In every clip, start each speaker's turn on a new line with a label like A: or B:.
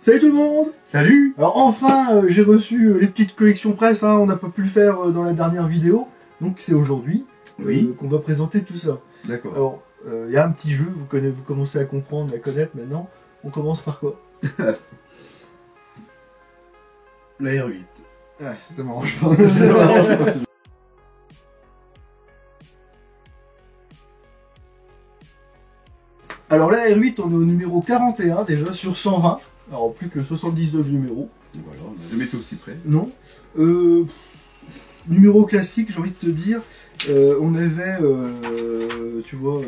A: Salut tout le monde!
B: Salut!
A: Alors enfin, j'ai reçu les petites collections presse, hein, on n'a pas pu le faire dans la dernière vidéo, donc c'est aujourd'hui qu'on va présenter tout ça.
B: D'accord.
A: Alors, il y a un petit jeu, vous commencez à comprendre, à connaître maintenant. On commence par quoi?
B: La R8.
A: Ah, ça m'arrange pas. Ça m'arrange pas. Alors la R8, on est au numéro 41 déjà, sur 120. Alors plus que 79 numéros.
B: Voilà, on n'a jamais été aussi près.
A: Non. Numéro classique, j'ai envie de te dire, on avait, tu vois,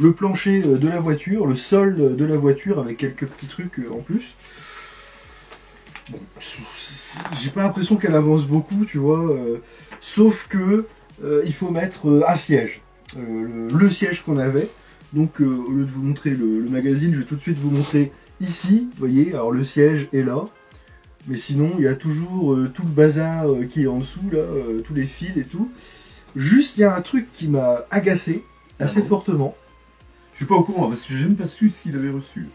A: le plancher de la voiture, le sol de la voiture avec quelques petits trucs en plus. Bon, j'ai pas l'impression qu'elle avance beaucoup, tu vois, sauf que il faut mettre un siège, le siège qu'on avait. Donc au lieu de vous montrer le magazine, je vais tout de suite vous montrer ici, vous voyez, alors le siège est là. Mais sinon, il y a toujours tout le bazar qui est en dessous, là, tous les fils et tout. Juste, il y a un truc qui m'a agacé assez fortement.
B: Je suis pas au courant, parce que j'ai même pas su ce qu'il avait reçu.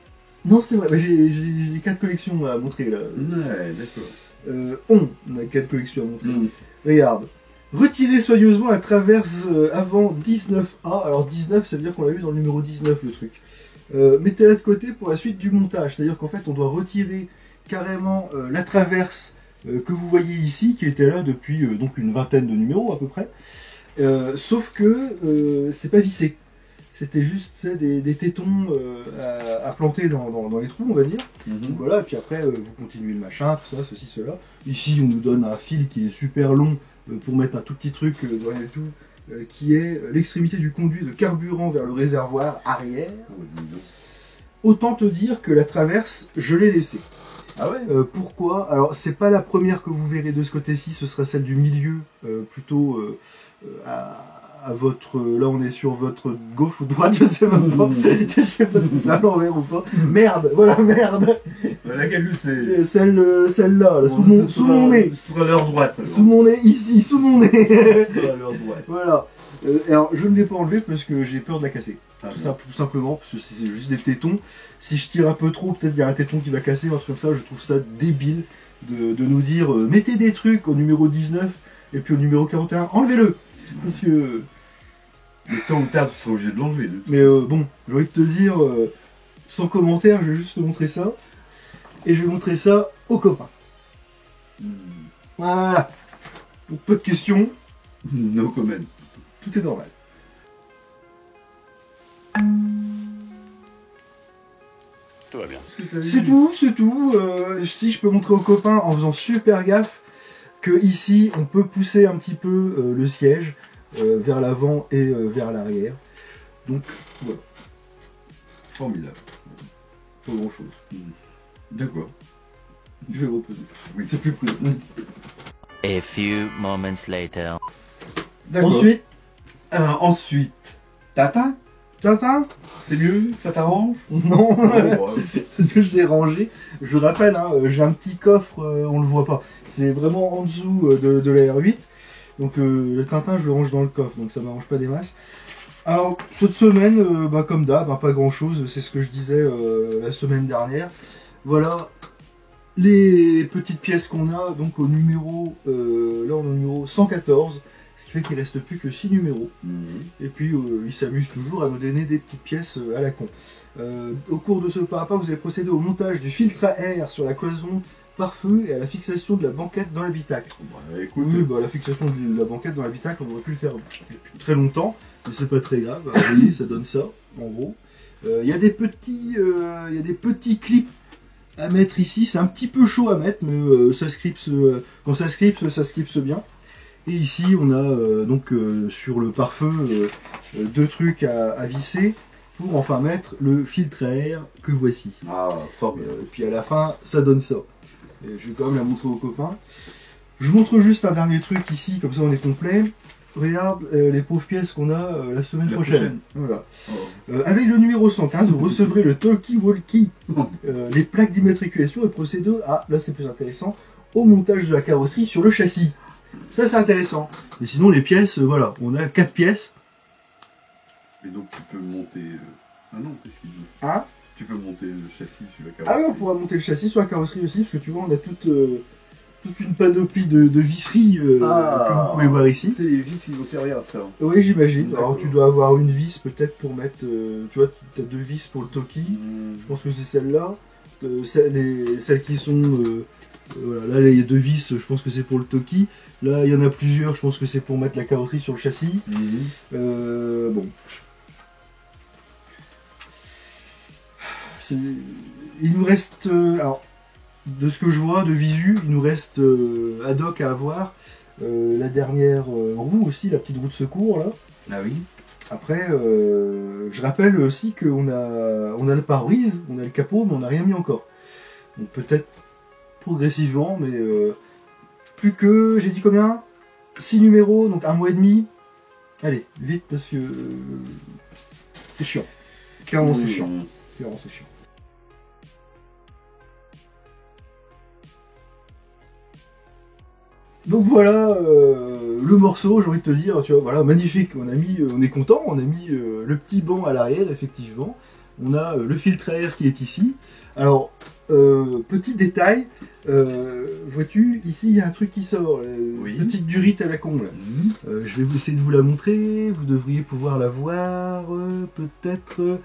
A: Non, c'est vrai, bah, j'ai 4 collections à montrer, là.
B: Ouais, d'accord.
A: On a 4 collections à montrer. Regarde. Retirez soigneusement la traverse avant 19A. Alors 19, ça veut dire qu'on l'a vu dans le numéro 19, le truc. Mettez-la de côté pour la suite du montage. C'est-à-dire qu'en fait, on doit retirer carrément la traverse que vous voyez ici, qui était là depuis donc une vingtaine de numéros à peu près. Sauf que c'est pas vissé. C'était juste des tétons à planter dans les trous, on va dire. Donc voilà, et puis après, vous continuez le machin, tout ça, ceci, cela. Ici, on nous donne un fil qui est super long pour mettre un tout petit truc de rien du tout, qui est l'extrémité du conduit de carburant vers le réservoir arrière. Autant te dire que la traverse, je l'ai laissée.
B: Ah ouais?
A: Pourquoi? Alors, c'est pas la première que vous verrez de ce côté-ci, ce sera celle du milieu, plutôt à votre... Là, on est sur votre gauche ou droite, je sais même pas. Je sais pas si c'est à l'envers ou pas. Merde, voilà, merde.
B: Laquelle c'est?
A: Celle-là, là, sous mon nez.
B: Sur leur droite. Alors.
A: Sous mon nez, ici, sous mon nez.
B: Sur leur droite.
A: Voilà. Alors, je ne l'ai pas enlevé parce que j'ai peur de la casser.
B: Ah,
A: tout simplement, parce que c'est juste des tétons. Si je tire un peu trop, peut-être il y a un téton qui va casser, un truc comme ça. Je trouve ça débile de nous dire mettez des trucs au numéro 19 et puis au numéro 41, enlevez-le. Parce que...
B: Le temps ou tard, tu seras obligé de l'enlever.
A: Mais bon, j'ai envie de te dire, sans commentaire, je vais juste te montrer ça. Et je vais montrer ça aux copains. Voilà. Donc peu de questions.
B: No comment.
A: Tout est normal.
B: Tout va bien.
A: C'est tout, c'est tout. Si je peux montrer aux copains en faisant super gaffe que ici on peut pousser un petit peu le siège vers l'avant et vers l'arrière. Donc voilà.
B: Formidable.
A: Pas grand chose.
B: D'accord.
A: Je vais le reposer.
B: Oui, c'est plus prudent.
C: A few moments later.
A: Ensuite,
B: ensuite, Tintin.
A: Tintin.
B: C'est mieux? Ça t'arrange?
A: Non.
B: Oh,
A: Parce que je l'ai rangé. Je rappelle, hein, j'ai un petit coffre, on le voit pas. C'est vraiment en dessous de la R8. Donc le Tintin, je le range dans le coffre, donc ça m'arrange pas des masses. Alors, cette semaine, comme d'hab, pas grand chose, c'est ce que je disais la semaine dernière. Voilà les petites pièces qu'on a, donc au numéro, là on est au numéro 114, ce qui fait qu'il reste plus que 6 numéros. Et puis ils s'amusent toujours à nous donner des petites pièces à la con. Au cours de ce pas à pas, vous allez procéder au montage du filtre à air sur la cloison pare-feu et à la fixation de la banquette dans l'habitacle.
B: Bah, écoute,
A: Oui, la fixation de la banquette dans l'habitacle, on aurait pu le faire depuis très longtemps, mais c'est pas très grave. Vous voyez, ça donne ça, en gros. Il y a des petits clips à mettre ici. C'est un petit peu chaud à mettre, mais ça se clipse, quand ça se clipse bien. Et ici, on a donc sur le pare-feu 2 trucs à visser pour enfin mettre le filtre à air que voici.
B: Ah, formidable.
A: Et puis à la fin, ça donne ça. Et je vais quand même la montrer aux copains. Je vous montre juste un dernier truc ici, comme ça on est complet. Regarde les pauvres pièces qu'on a la semaine prochaine. Voilà.
B: Oh.
A: Avec le numéro 115, vous recevrez le talkie-walkie, les plaques d'immatriculation et procéder à, là c'est plus intéressant, au montage de la carrosserie sur le châssis. Ça c'est intéressant. Et sinon les pièces, voilà, on a 4 pièces.
B: Et donc tu peux monter... Ah non, qu'est-ce qu'il dit?
A: Hein?
B: Tu peux monter le châssis sur la
A: Ah
B: carrosserie.
A: ouais, on pourra monter le châssis sur la carrosserie aussi, parce que tu vois, on a toute une panoplie de visseries que vous pouvez voir ici.
B: C'est les vis qui vont servir à ça.
A: Oui, j'imagine. Alors
B: D'accord.
A: tu dois avoir une vis peut-être pour mettre, tu vois, tu as 2 vis pour le Toki. Je pense que c'est celle-là. Celles qui sont, voilà, là il y a 2 vis, je pense que c'est pour le Toki. Là il y en a plusieurs, je pense que c'est pour mettre la carrosserie sur le châssis. Bon. Il nous reste, alors, de ce que je vois de visu, il nous reste ad hoc à avoir la dernière roue aussi, la petite roue de secours là.
B: Ah oui.
A: Après, je rappelle aussi qu'on a le pare-brise, on a le capot, mais on n'a rien mis encore. Donc peut-être progressivement, mais plus que, j'ai dit combien 6 numéros, donc 1 mois et demi. Allez, vite parce que c'est chiant. Clairement c'est chiant. Clairement c'est chiant. Donc voilà le morceau, j'ai envie de te dire, tu vois, voilà, magnifique, on est content, on a mis le petit banc à l'arrière, effectivement, on a le filtre à air qui est ici. Alors, petit détail, vois-tu, ici il y a un truc qui sort,
B: Oui.
A: petite durite à la con là. Je vais essayer de vous la montrer, vous devriez pouvoir la voir peut-être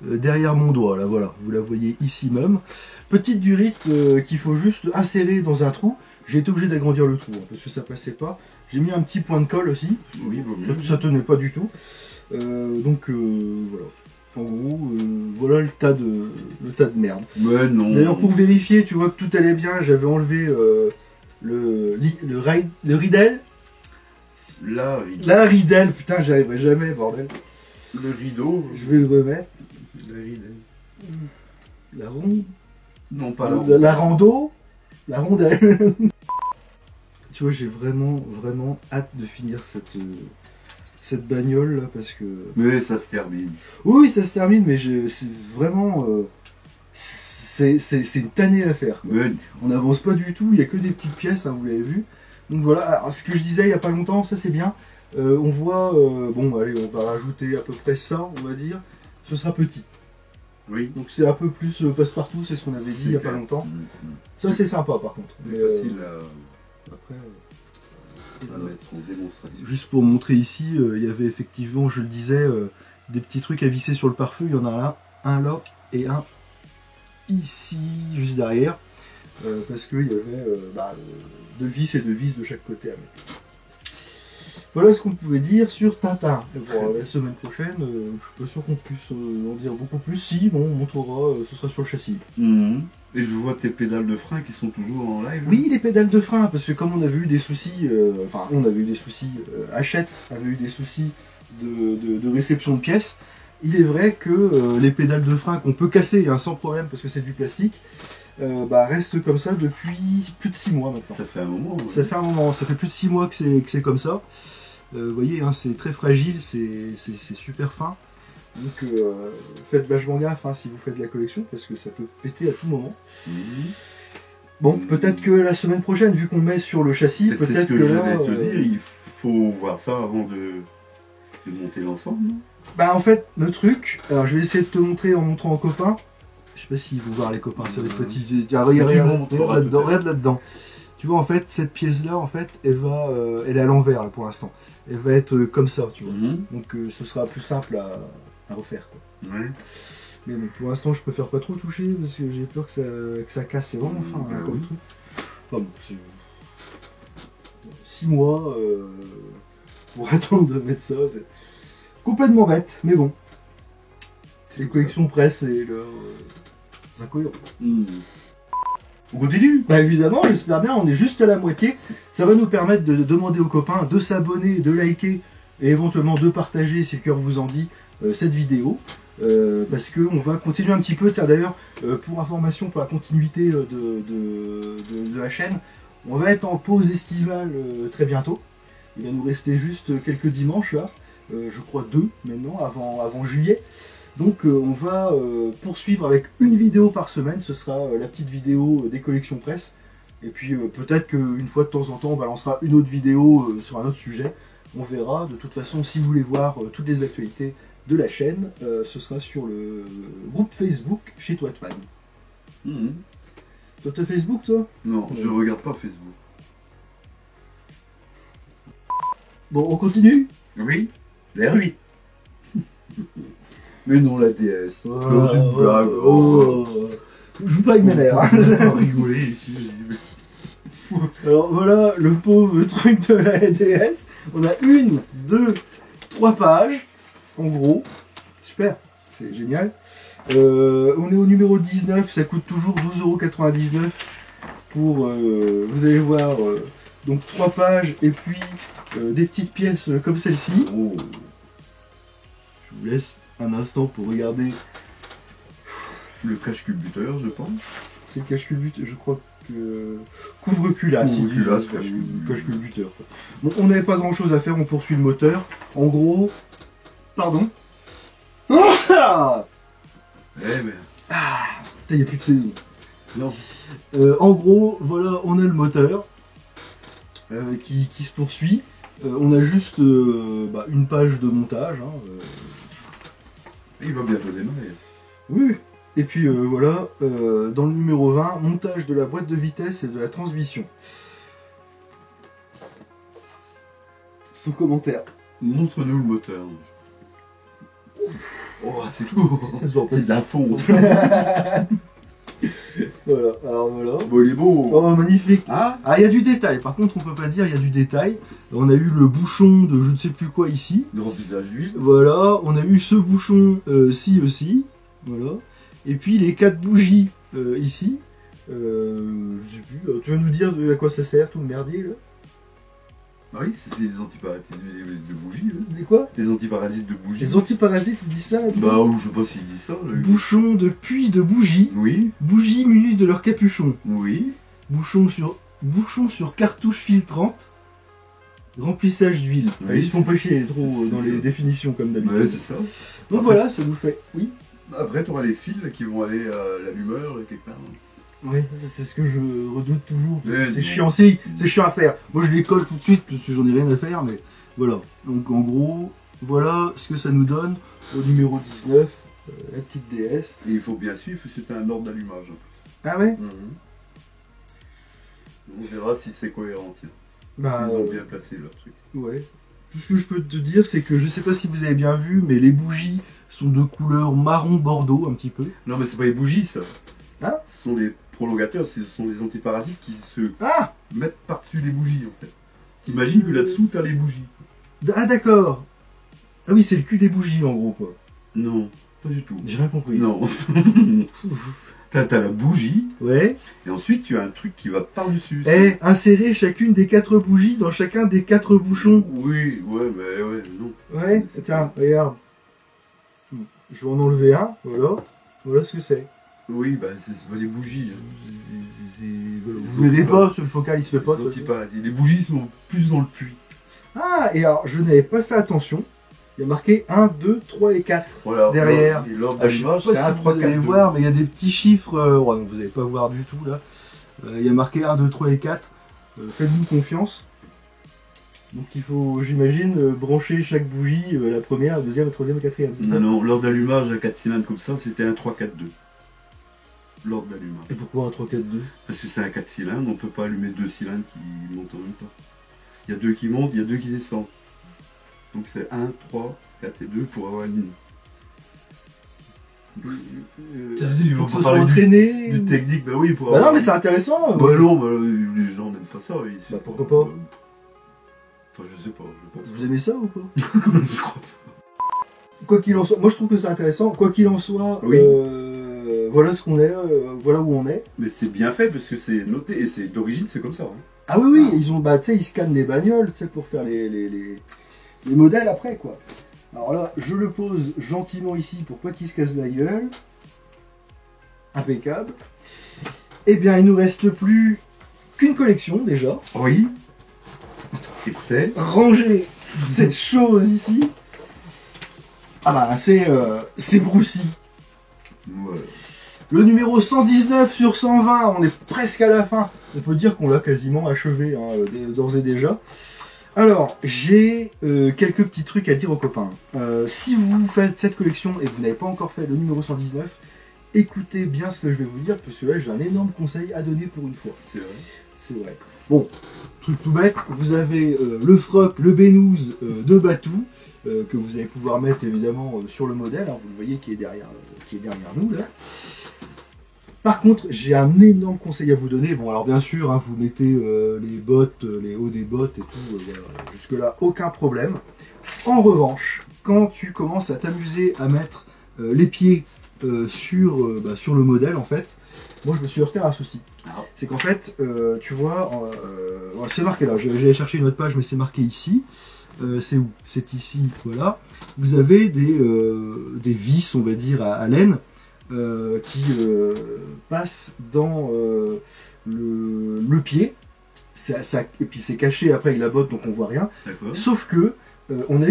A: derrière mon doigt, là voilà, vous la voyez ici même. Petite durite qu'il faut juste insérer dans un trou. J'ai été obligé d'agrandir le trou, hein, parce que ça passait pas. J'ai mis un petit point de colle aussi,
B: Oui, vaut mieux.
A: ça tenait pas du tout. Donc voilà. En gros, voilà le tas de merde.
B: Mais non.
A: D'ailleurs, pour vérifier, tu vois que tout allait bien, j'avais enlevé le ridel. La ridel, putain, j'y arriverai jamais, bordel.
B: Le rideau.
A: Je vais le remettre. La ridel. La ronde.
B: Non, pas
A: La rando. La rondelle. Tu vois, j'ai vraiment hâte de finir cette bagnole là parce que.
B: Mais ça se termine.
A: Oui, ça se termine, mais c'est vraiment. C'est une tannée à faire, quoi.
B: Mais
A: On n'avance pas du tout, il n'y a que des petites pièces, hein, vous l'avez vu. Donc voilà, alors, ce que je disais il n'y a pas longtemps, ça c'est bien. On voit, bon, allez, on va rajouter à peu près ça, on va dire. Ce sera petit.
B: oui.
A: Donc c'est un peu plus passe-partout, c'est ce qu'on avait dit il n'y a pas longtemps. Ça c'est sympa par contre.
B: C'est
A: Mais,
B: facile
A: après,
B: à mettre en démonstration.
A: juste pour montrer ici, il y avait effectivement, je le disais, des petits trucs à visser sur le pare-feu. Il y en a un là et un ici, juste derrière. Parce qu'il y avait 2 vis et 2 vis de chaque côté à mettre. Voilà ce qu'on pouvait dire sur Tintin. Pour la semaine prochaine, je suis pas sûr qu'on puisse en dire beaucoup plus. Si, bon, on montrera, ce sera sur le châssis.
B: Et je vois tes pédales de frein qui sont toujours en live.
A: Oui, les pédales de frein, parce que comme on avait eu des soucis, Hachette avait eu des soucis de réception de pièces, il est vrai que les pédales de frein qu'on peut casser hein, sans problème parce que c'est du plastique, restent comme ça depuis plus de 6 mois maintenant.
B: Ça fait un moment. Ouais.
A: Ça fait un moment, ça fait plus de 6 mois que c'est comme ça. Vous voyez, hein, c'est très fragile, c'est super fin. Donc faites vachement gaffe hein, si vous faites de la collection parce que ça peut péter à tout moment. Bon, peut-être que la semaine prochaine, vu qu'on met sur le châssis,
B: C'est ce
A: peut-être
B: que
A: que
B: je
A: là,
B: vais te dire, il faut voir ça avant de monter l'ensemble. non
A: Bah en fait, le truc, alors je vais essayer de te montrer en montrant aux copains. Je sais pas s'ils vont voir les copains, ça va être petit. Tiens, regarde là-dedans, regarde là-dedans. Tu vois en fait, cette pièce-là, en fait, elle est à l'envers là, pour l'instant. Elle va être comme ça, tu vois. Donc ce sera plus simple à refaire. Quoi.
B: Ouais.
A: Mais bon, pour l'instant, je préfère pas trop toucher parce que j'ai peur que ça casse. C'est vraiment fin hein, comme truc. Enfin bon, c'est 6 mois pour attendre de mettre ça. C'est complètement bête, mais bon. C'est les collections presse et c'est incohérent.
B: On continue.
A: Bah évidemment, j'espère bien, on est juste à la moitié. Ça va nous permettre de demander aux copains de s'abonner, de liker et éventuellement de partager, si le cœur vous en dit, cette vidéo. Parce qu'on va continuer un petit peu. Tiens, d'ailleurs, pour information, pour la continuité de la chaîne, on va être en pause estivale très bientôt. Il va nous rester juste quelques dimanches là, je crois 2 maintenant, avant juillet. Donc on va poursuivre avec une vidéo par semaine, ce sera la petite vidéo des collections presse. Et puis peut-être qu'une fois de temps en temps on balancera une autre vidéo sur un autre sujet. On verra, de toute façon si vous voulez voir toutes les actualités de la chaîne, ce sera sur le groupe Facebook chez Toitman. Toi, t'as Facebook, toi?
B: Non, je regarde pas Facebook.
A: Bon, on continue?
B: Oui, la R8. Mais non, la DS. Dans une blague.
A: Je joue pas avec mes nerfs.
B: On va rigoler ici.
A: Alors voilà le pauvre truc de la DS. On a 1, 2, 3 pages. En gros. Super. C'est génial. On est au numéro 19. Ça coûte toujours 12,99 € pour, vous allez voir, donc 3 pages et puis des petites pièces comme celle-ci.
B: Oh.
A: Je vous laisse un instant pour regarder.
B: Le cache-culbuteur, je pense.
A: C'est le cache-culbuteur, je crois que... Couvre-culasse.
B: Couvre-culasse,
A: cache-culbuteur. Bon, on n'avait pas grand-chose à faire, on poursuit le moteur. En gros... Pardon. Ah,
B: Eh ben.
A: il n'y a plus de saison.
B: Non.
A: En gros, voilà, on a le moteur qui se poursuit. On a juste une page de montage.
B: Il va bientôt démarrer.
A: Oui. Et puis voilà, dans le numéro 20, montage de la boîte de vitesse et de la transmission. Sous commentaire.
B: Montre-nous le moteur. Oh, c'est lourd. C'est de la fonte.
A: Voilà, alors voilà.
B: Bon, il est beau.
A: Oh, magnifique.
B: Hein?
A: Ah, il y a du détail. Par contre, on peut pas dire il y a du détail. On a eu le bouchon de je ne sais plus quoi ici.
B: De remplissage d'huile.
A: Voilà, on a eu ce bouchon ci aussi. Voilà. Et puis les 4 bougies ici. Je sais plus. Tu vas nous dire à quoi ça sert tout le merdier là?
B: Ah oui, c'est les antiparasites de bougies. Hein.
A: Les quoi?
B: Les antiparasites de bougies.
A: Les antiparasites, ils disent ça là,
B: Bah, ou je sais pas s'ils disent ça. Là.
A: Bouchon de puits de bougies.
B: Oui,
A: Bougies munies de leur capuchon.
B: oui.
A: Bouchon sur cartouche filtrante. Remplissage d'huile.
B: Oui,
A: Ils se font pas chier trop
B: c'est
A: dans
B: ça.
A: les définitions comme d'habitude.
B: Ouais, c'est ça.
A: Donc voilà, ça nous fait. Oui.
B: Après, tu auras les fils là, qui vont aller à l'allumeur, là, quelque part.
A: Oui, c'est ce que je redoute toujours. Parce que
B: Ouais,
A: c'est
B: non.
A: chiant, c'est chiant à faire. Moi je les colle tout de suite parce que j'en ai rien à faire, mais voilà. Donc en gros, voilà ce que ça nous donne au numéro 19, la petite DS.
B: Et il faut bien suivre, parce que c'est un ordre d'allumage.
A: Ah ouais?
B: On verra si c'est cohérent. Tiens.
A: Bah
B: Ils ont bien placé leur truc.
A: ouais. Tout ce que je peux te dire, c'est que je sais pas si vous avez bien vu, mais les bougies sont de couleur marron bordeaux un petit peu.
B: Non, mais c'est pas les bougies, ça.
A: Hein?
B: Ce sont les prolongateurs, ce sont les antiparasites qui se
A: Ah!
B: mettent par-dessus les bougies, en fait. T'imagines que là-dessous, t'as les bougies.
A: Ah d'accord. Ah oui, c'est le cul des bougies en gros quoi.
B: Non, pas du tout.
A: J'ai rien compris.
B: Non. T'as la bougie,
A: Ouais.
B: et ensuite tu as un truc qui va par-dessus.
A: Et insérer chacune des 4 bougies dans chacun des 4 bouchons.
B: Oui, ouais, mais ouais, non.
A: Ouais, tiens, regarde. Je vais en enlever un, voilà. Voilà ce que c'est.
B: Oui, bah c'est pas des bougies.
A: Vous verrez pas, parce que le focal il se fait pas.
B: Les antiparasites. Les bougies sont plus dans le puits.
A: Ah, et alors je n'avais pas fait attention. Il y a marqué 1, 2, 3 et 4
B: Voilà,
A: derrière.
B: Et l'ordre
A: Ah, je sais pas
B: d'allumage,
A: si
B: c'est 1, 3,
A: vous
B: 4,
A: allez
B: 2.
A: voir, mais il y a des petits chiffres. Ouais, donc vous n'allez pas voir du tout là. Il y a marqué 1, 2, 3 et 4. Faites-nous confiance. Donc il faut, j'imagine, brancher chaque bougie, la première, la deuxième, la troisième, la quatrième. c'est ça?
B: Non, non, l'ordre d'allumage à 4 cylindres comme ça, c'était un 3, 4, 2. L'ordre d'allumage.
A: Et pourquoi un 3, 4, 2?
B: Parce que c'est un 4 cylindres, on ne peut pas allumer 2 cylindres qui montent en même temps. Il y a 2 qui montent, il y a 2 qui descendent. Donc c'est 1, 3, 4 et 2 pour avoir une ligne. Ils vont
A: Pour que
B: pas
A: ce soit
B: parler
A: entraîné.
B: du technique, bah oui, pour
A: Bah
B: avoir...
A: non, mais c'est intéressant.
B: Bah non, bah, les gens n'aiment pas ça. Ils...
A: Bah, pourquoi pas?
B: Enfin, je sais pas, je pense
A: Vous aimez ça ou pas?
B: je crois pas.
A: Quoi qu'il en soit, moi je trouve que c'est intéressant. Quoi qu'il en soit,
B: Oui.
A: voilà ce qu'on est, voilà où on est.
B: Mais c'est bien fait parce que c'est noté et c'est d'origine, c'est comme ça. Hein.
A: Ah oui, oui, ils ont, bah, tu sais, ils scannent les bagnoles, tu sais, pour faire les modèles après, quoi. Alors là, je le pose gentiment ici pour pas qu'il se casse la gueule. Impeccable. Eh bien, il nous reste plus qu'une collection déjà.
B: Oui. Et c'est...
A: Ranger cette chose ici. Ah bah, c'est Broussy.
B: Voilà.
A: Le numéro 119 sur 120, on est presque à la fin. On peut dire qu'on l'a quasiment achevé, hein, d'ores et déjà. Alors, j'ai quelques petits trucs à dire aux copains. Si vous faites cette collection et que vous n'avez pas encore fait le numéro 119, écoutez bien ce que je vais vous dire, parce que là j'ai un énorme conseil à donner pour une fois.
B: C'est vrai.
A: C'est vrai. Bon, truc tout bête, vous avez le froc, le Benous de Batou, que vous allez pouvoir mettre évidemment sur le modèle, hein, vous le voyez qui est derrière nous là. Par contre, j'ai un énorme conseil à vous donner. Bon, alors bien sûr, hein, vous mettez les bottes, les hauts des bottes et tout, voilà. Jusque-là, aucun problème. En revanche, quand tu commences à t'amuser à mettre les pieds sur le modèle, en fait, moi je me suis heurté à un souci. C'est qu'en fait, tu vois, c'est marqué là, j'allais chercher une autre page, mais c'est marqué ici. C'est où? C'est ici, voilà. Vous avez des vis, on va dire, à laine, qui passe dans le pied, et puis c'est caché après avec la botte donc on voit rien. Sauf que on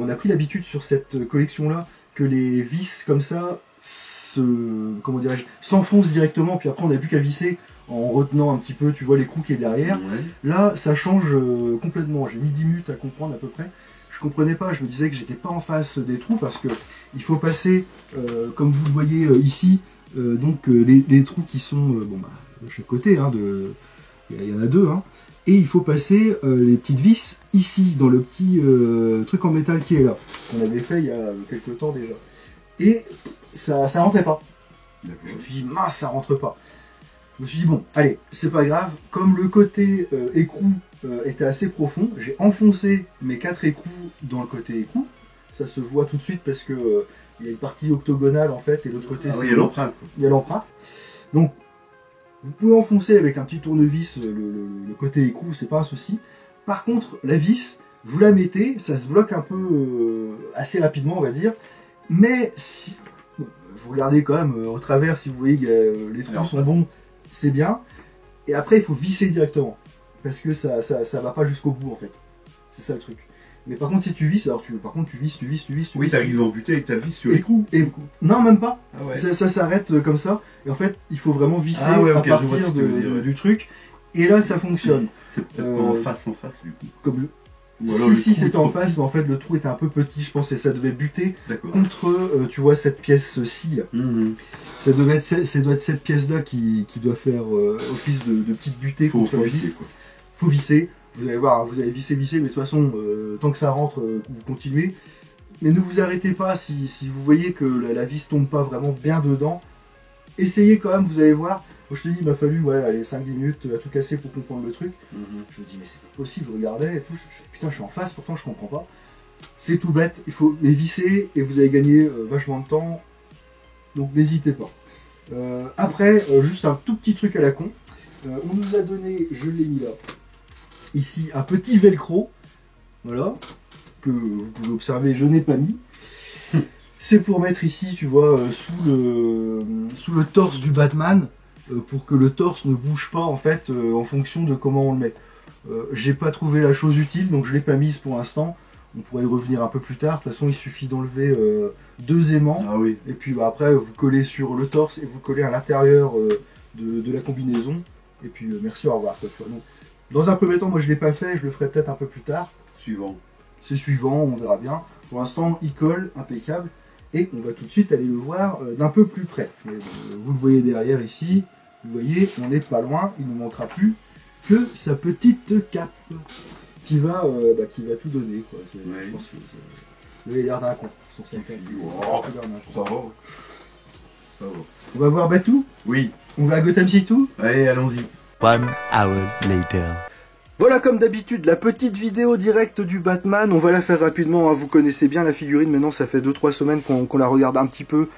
A: a pris l'habitude sur cette collection là que les vis comme ça s'enfoncent directement, puis après on n'a plus qu'à visser en retenant un petit peu, tu vois les coups qui est derrière. Là ça change complètement, j'ai mis 10 minutes à comprendre à peu près. Je comprenais pas, je me disais que j'étais pas en face des trous parce que il faut passer, comme vous le voyez ici, les trous qui sont de chaque côté, hein, il y en a deux, hein, et il faut passer les petites vis ici, dans le petit truc en métal qui est là, qu'on avait fait il y a quelques temps déjà. Et ça rentrait pas. Je me suis dit, mince, ça rentre pas. Je me suis dit, bon, allez, c'est pas grave, comme le côté écrou était assez profond, j'ai enfoncé mes 4 écrous dans le côté écrou. Ça se voit tout de suite parce que il y a une partie octogonale en fait et l'autre côté c'est
B: l'empreinte.
A: Il y a l'empreinte. Donc vous pouvez enfoncer avec un petit tournevis le côté écrou, c'est pas un souci. Par contre la vis, vous la mettez, ça se bloque un peu assez rapidement on va dire. Mais si vous regardez quand même au travers, si vous voyez que les trous sont bons, c'est bien. Et après il faut visser directement. Parce que ça va pas jusqu'au bout en fait. C'est ça le truc. Mais par contre si tu visses, alors tu visses.
B: Oui, t'arrives en buter avec ta vis sur l'écrou.
A: Non même pas.
B: Ah ouais.
A: Ça s'arrête comme ça. Et en fait il faut vraiment visser
B: à
A: partir du truc. Et là ça fonctionne.
B: C'est peut-être pas en face du coup.
A: Si c'était en face, mais en fait le trou était un peu petit, je pense, et ça devait buter contre, tu vois, cette pièce-ci. Ça doit être cette pièce-là qui doit faire office de petite butée contre la vis. Faut visser. Vous allez voir, vous allez visser, mais de toute façon, tant que ça rentre, vous continuez. Mais ne vous arrêtez pas si vous voyez que la vis tombe pas vraiment bien dedans. Essayez quand même, vous allez voir. Moi, je te dis, il m'a fallu 5-10 minutes à tout casser pour comprendre le truc. Je me dis, mais c'est pas possible, je regardais et tout. Putain, je suis en face, pourtant je comprends pas. C'est tout bête, il faut les visser et vous allez gagner vachement de temps. Donc n'hésitez pas. Après, juste un tout petit truc à la con. On nous a donné, je l'ai mis là, ici, un petit velcro. Voilà. Que vous pouvez observer, je n'ai pas mis. C'est pour mettre ici, tu vois, sous le torse du Batman. Pour que le torse ne bouge pas en fait en fonction de comment on le met. J'ai pas trouvé la chose utile donc je l'ai pas mise pour l'instant. On pourrait y revenir un peu plus tard. De toute façon il suffit d'enlever 2 aimants et puis après vous collez sur le torse et vous collez à l'intérieur de la combinaison et puis merci au revoir. Donc, dans un premier temps moi je l'ai pas fait, je le ferai peut-être un peu plus tard. C'est suivant, on verra bien. Pour l'instant il colle, impeccable. Et on va tout de suite aller le voir d'un peu plus près. Vous le voyez derrière ici, vous voyez, on n'est pas loin, il ne manquera plus que sa petite cape qui va tout donner. Quoi. Je pense que vous avez l'air d'un con.
B: Ça va.
A: On va voir Batou?
B: Oui.
A: On va à Gotham City?
B: Allez, allons-y.
C: 1 hour later.
A: Voilà comme d'habitude la petite vidéo directe du Batman, on va la faire rapidement, hein. Vous connaissez bien la figurine, maintenant ça fait 2-3 semaines qu'on la regarde un petit peu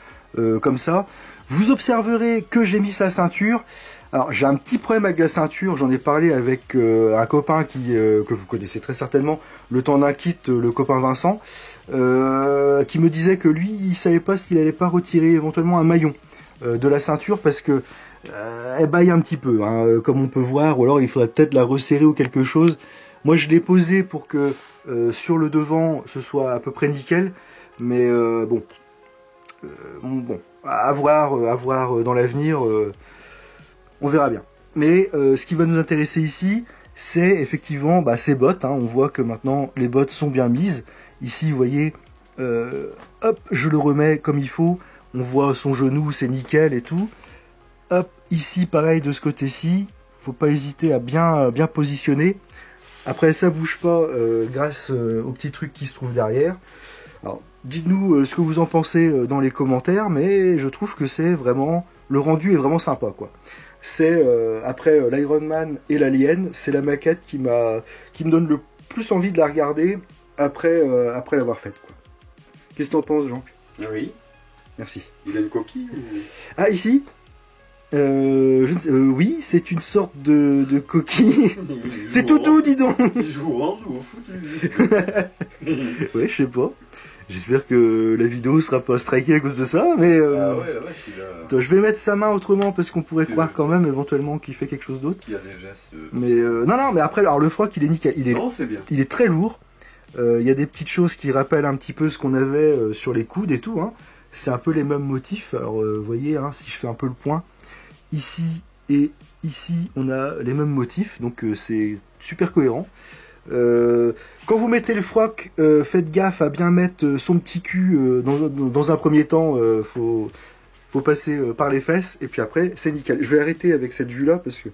A: comme ça. Vous observerez que j'ai mis sa ceinture. Alors j'ai un petit problème avec la ceinture, j'en ai parlé avec un copain que vous connaissez très certainement, le temps d'un kit, le copain Vincent, qui me disait que lui il savait pas s'il allait pas retirer éventuellement un maillon de la ceinture parce que elle baille un petit peu, hein, comme on peut voir, ou alors il faudrait peut-être la resserrer ou quelque chose. Moi je l'ai posée pour que sur le devant ce soit à peu près nickel, mais bon, à voir dans l'avenir, on verra bien. Mais ce qui va nous intéresser ici, c'est effectivement ces bottes. Hein. On voit que maintenant les bottes sont bien mises. Ici, vous voyez, hop, je le remets comme il faut. On voit son genou, c'est nickel et tout. Hop, ici, pareil de ce côté-ci. Faut pas hésiter à bien positionner. Après, ça bouge pas grâce au petit truc qui se trouve derrière. Alors, dites-nous ce que vous en pensez dans les commentaires, mais je trouve que c'est vraiment... Le rendu est vraiment sympa, quoi. C'est, après l'Iron Man et l'Alien, c'est la maquette qui me donne le plus envie de la regarder après l'avoir faite, quoi. Qu'est-ce que t'en penses, Jean?
B: Oui.
A: Merci.
B: Il a une coquille ou...
A: Ah, ici je ne sais, oui, c'est une sorte de coquille. C'est tout doux, dis donc.
B: Il joue au hand ou au foot?
A: Ouais, je sais pas. J'espère que la vidéo sera pas strikée à cause de ça, mais...
B: Ah ouais, la vache, il a...
A: Attends, je vais mettre sa main autrement, parce qu'on pourrait croire quand même, éventuellement, qu'il fait quelque chose d'autre.
B: Il y a déjà ce...
A: Mais non, mais après, alors le froc, il est nickel.
B: Non, c'est bien.
A: Il est très lourd. Il y a des petites choses qui rappellent un petit peu ce qu'on avait sur les coudes et tout. Hein. C'est un peu les mêmes motifs. Alors, vous voyez, hein, si je fais un peu le point, ici et ici, on a les mêmes motifs. Donc, c'est super cohérent. Quand vous mettez le froc, faites gaffe à bien mettre son petit cul dans un premier temps. Faut passer par les fesses. Et puis après, c'est nickel. Je vais arrêter avec cette vue-là parce que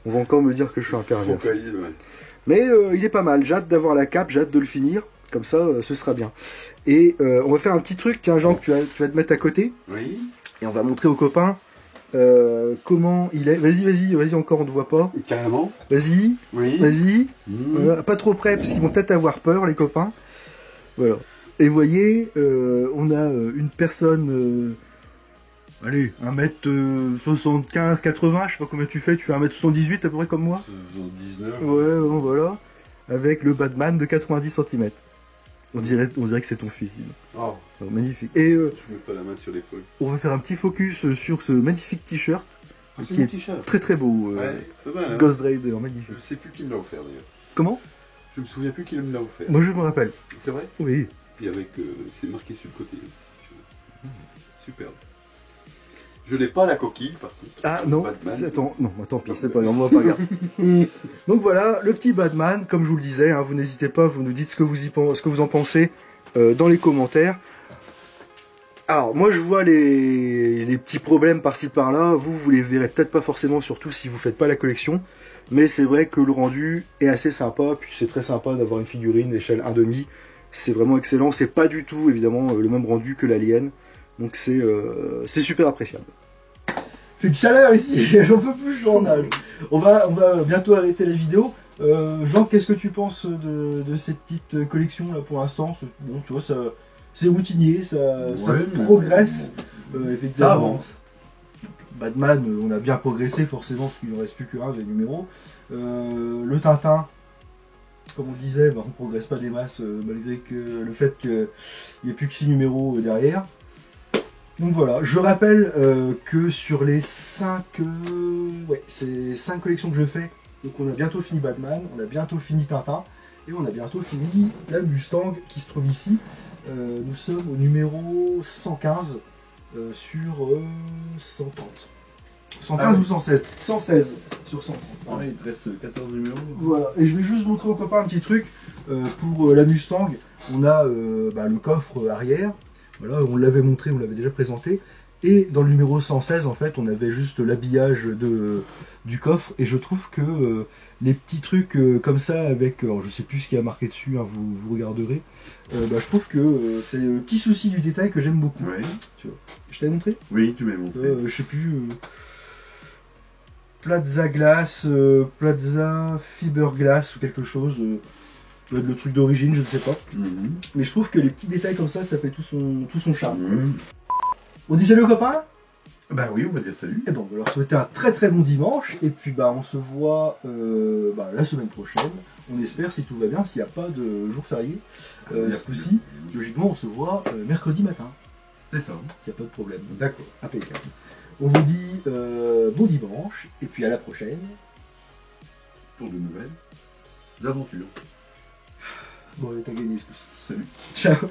A: on va encore me dire que je suis un pervers.
B: Focalise, ouais.
A: Mais il est pas mal, j'ai hâte d'avoir la cape, j'ai hâte de le finir, comme ça ce sera bien. Et on va faire un petit truc, tiens Jean, que tu vas te mettre à côté,
B: Oui.
A: et on va montrer aux copains comment il est. Vas-y, encore on ne voit pas.
B: Carrément.
A: Vas-y,
B: Oui.
A: vas-y.
B: Mmh.
A: Voilà, pas trop près, parce qu'ils vont peut-être avoir peur les copains. Voilà. Et vous voyez, on a une personne... allez, 1m75, 80, je sais pas combien tu fais 1m78 à peu près comme moi?
B: 79.
A: Ouais, bon, voilà. Avec le Batman de 90 cm. On dirait que c'est ton fils. Dis donc.
B: Oh,
A: Alors, magnifique. Et
B: je mets pas la main sur l'épaule.
A: on va faire un petit focus sur ce magnifique t-shirt.
B: Ah, c'est
A: qui
B: mon
A: est
B: t-shirt.
A: très très beau.
B: Ouais, pas mal, hein.
A: Ghost Rider, magnifique.
B: Je sais plus qui me l'a offert d'ailleurs.
A: Comment?
B: Je me souviens plus qui me l'a offert.
A: Moi je me rappelle.
B: C'est vrai?
A: Oui.
B: Et avec, c'est marqué sur le côté. Superbe. Je n'ai pas la coquille par contre.
A: Ah non,
B: Batman.
A: attends, non, tant pis, c'est pas grave, on va pas regarder. Donc voilà, le petit Batman, comme je vous le disais, hein, vous n'hésitez pas, vous nous dites ce que vous en pensez dans les commentaires. Alors, moi je vois les petits problèmes par-ci par-là, vous les verrez peut-être pas forcément, surtout si vous faites pas la collection, mais c'est vrai que le rendu est assez sympa, puis c'est très sympa d'avoir une figurine échelle 1,5, c'est vraiment excellent, c'est pas du tout évidemment le même rendu que l'Alien, donc c'est super appréciable. Fait de chaleur ici, j'en peux plus, j'en nage. On va bientôt arrêter la vidéo. Jean, qu'est-ce que tu penses de ces petites collections là pour l'instant? Bon, tu vois, c'est routinier, ça progresse. Effectivement.
B: Ça avance.
A: Batman, on a bien progressé forcément parce qu'il ne reste plus qu'un des numéros. Le Tintin, comme on le disait, on ne progresse pas des masses malgré que le fait qu'il n'y ait plus que 6 numéros derrière. Donc voilà, je rappelle que sur les 5 collections que je fais, donc on a bientôt fini Batman, on a bientôt fini Tintin, et on a bientôt fini la Mustang qui se trouve ici. Nous sommes au numéro 115 sur 130. 115 ou 116 116 sur 130.
B: Ah, il te reste 14 numéros.
A: Voilà, et je vais juste montrer aux copains un petit truc. Pour la Mustang, on a le coffre arrière. Voilà, on l'avait montré, on l'avait déjà présenté. Et dans le numéro 116, en fait, on avait juste l'habillage du coffre. Et je trouve que les petits trucs comme ça, avec, alors je sais plus ce qu'il y a marqué dessus, hein, vous regarderez. Je trouve que c'est le petit souci du détail que j'aime beaucoup.
B: Ouais.
A: Tu vois. Je t'avais montré?
B: Oui, tu m'as montré.
A: Je sais plus. Plaza Glass, Plaza Fiberglass ou quelque chose. Doit être le truc d'origine, je ne sais pas. Mais je trouve que les petits détails comme ça fait tout son charme. On dit salut aux copains?
B: Bah oui, on va dire salut.
A: Et bon, on va leur souhaiter un très très bon dimanche. Et puis on se voit la semaine prochaine. On espère, si tout va bien, s'il n'y a pas de jour férié. Ce coup-ci, logiquement, on se voit mercredi matin.
B: C'est ça.
A: S'il n'y a pas de problème.
B: D'accord.
A: Impeccable. On vous dit bon dimanche. Et puis à la prochaine.
B: Pour de nouvelles aventures.
A: Bon, t'as gagné ce coup-ci.
B: Salut.
A: Ciao.